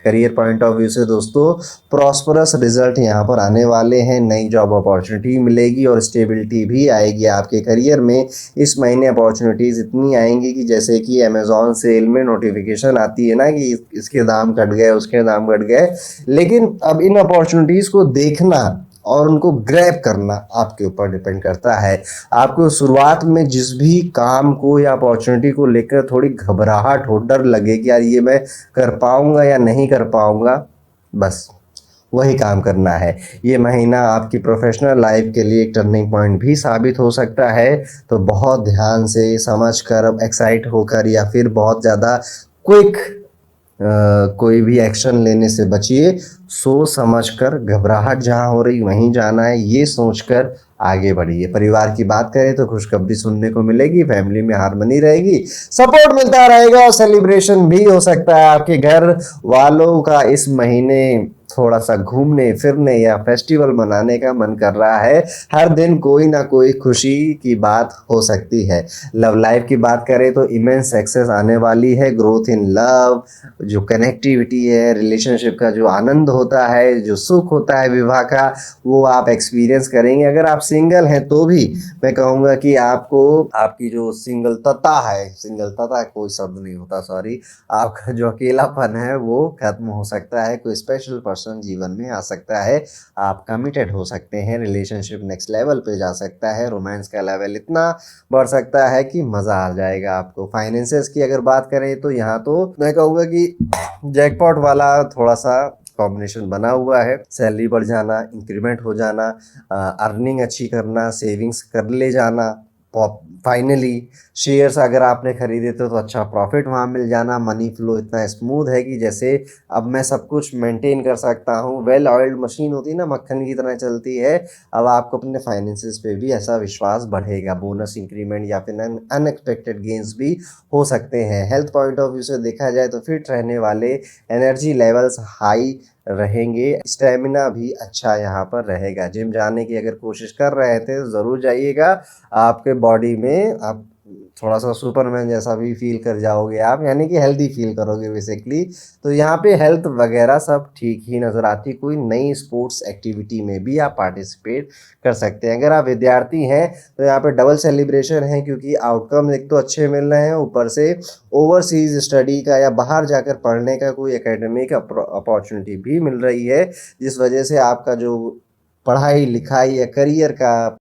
Career point of view से दोस्तों prosperous result यहाँ पर आने वाले हैं। नई जॉब अपॉर्चुनिटी मिलेगी और स्टेबिलिटी भी आएगी आपके करियर में। इस महीने अपॉर्चुनिटीज़ इतनी आएंगी कि जैसे कि अमेज़ॉन सेल में नोटिफिकेशन आती है ना कि इसके दाम घट गए, उसके दाम घट गए, लेकिन अब इन अपॉर्चुनिटीज़ को देखना और उनको ग्रैब करना आपके ऊपर डिपेंड करता है। आपको शुरुआत में जिस भी काम को या अपॉर्चुनिटी को लेकर थोड़ी घबराहट हो, डर लगे कि यार ये मैं कर पाऊंगा या नहीं कर पाऊंगा, बस वही काम करना है। ये महीना आपकी प्रोफेशनल लाइफ के लिए एक टर्निंग पॉइंट भी साबित हो सकता है। तो बहुत ध्यान से समझ कर, एक्साइट होकर या फिर बहुत ज़्यादा क्विक कोई भी एक्शन लेने से बचिए। सोच समझ कर, घबराहट जहाँ हो रही वहीं जाना है, ये सोचकर आगे बढ़िए। परिवार की बात करें तो खुशखबरी सुनने को मिलेगी, फैमिली में हार्मनी रहेगी, सपोर्ट मिलता रहेगा और सेलिब्रेशन भी हो सकता है। आपके घर वालों का इस महीने थोड़ा सा घूमने फिरने या फेस्टिवल मनाने का मन कर रहा है। हर दिन कोई ना कोई खुशी की बात हो सकती है। लव लाइफ की बात करें तो इमेंस सक्सेस आने वाली है। ग्रोथ इन लव, जो कनेक्टिविटी है, रिलेशनशिप का जो आनंद होता है, जो सुख होता है विवाह का, वो आप एक्सपीरियंस करेंगे। अगर आप सिंगल हैं तो भी मैं कहूँगा कि आपको आपकी जो सिंगलता कोई शब्द नहीं होता, सॉरी, आपका जो अकेलापन है वो खत्म हो सकता है। कोई स्पेशल पर्सन जीवन में आ सकता है, आप कमिटेड हो सकते हैं, रिलेशनशिप नेक्स्ट लेवल पे जा सकता है, रोमांस का लेवल इतना बढ़ सकता है कि मज़ा आ जाएगा आपको। फाइनेंसेस की अगर बात करें तो यहाँ तो मैं कहूँगा कि जैकपॉट वाला थोड़ा सा कॉम्बिनेशन बना हुआ है। सैलरी बढ़ जाना, इंक्रीमेंट हो जाना, अर्निंग अच्छी करना, सेविंग्स कर ले जाना, फाइनली शेयर्स अगर आपने खरीदे तो अच्छा प्रॉफिट वहाँ मिल जाना। मनी फ्लो इतना स्मूथ है कि जैसे अब मैं सब कुछ मेंटेन कर सकता हूँ। वेल ऑयल्ड मशीन होती है ना, मक्खन की तरह चलती है। अब आपको अपने फाइनेंसेस पे भी ऐसा विश्वास बढ़ेगा। बोनस, इंक्रीमेंट या फिर अनएक्सपेक्टेड गेंस भी हो सकते हैं। हेल्थ पॉइंट ऑफ व्यू से देखा जाए तो फिट रहने वाले, एनर्जी लेवल्स हाई रहेंगे, स्टेमिना भी अच्छा यहाँ पर रहेगा। जिम जाने की अगर कोशिश कर रहे थे तो ज़रूर जाइएगा। आपके बॉडी में आप थोड़ा सा सुपरमैन जैसा भी फील कर जाओगे आप, यानी कि हेल्दी फील करोगे बेसिकली। तो यहाँ पे हेल्थ वगैरह सब ठीक ही नज़र आती। कोई नई स्पोर्ट्स एक्टिविटी में भी आप पार्टिसिपेट कर सकते हैं। अगर आप विद्यार्थी हैं तो यहाँ पे डबल सेलिब्रेशन है, क्योंकि आउटकम एक तो अच्छे मिल रहे हैं, ऊपर से ओवरसीज स्टडी का या बाहर जाकर पढ़ने का कोई एकेडमिक अपॉर्चुनिटी भी मिल रही है, जिस वजह से आपका जो पढ़ाई लिखाई या करियर का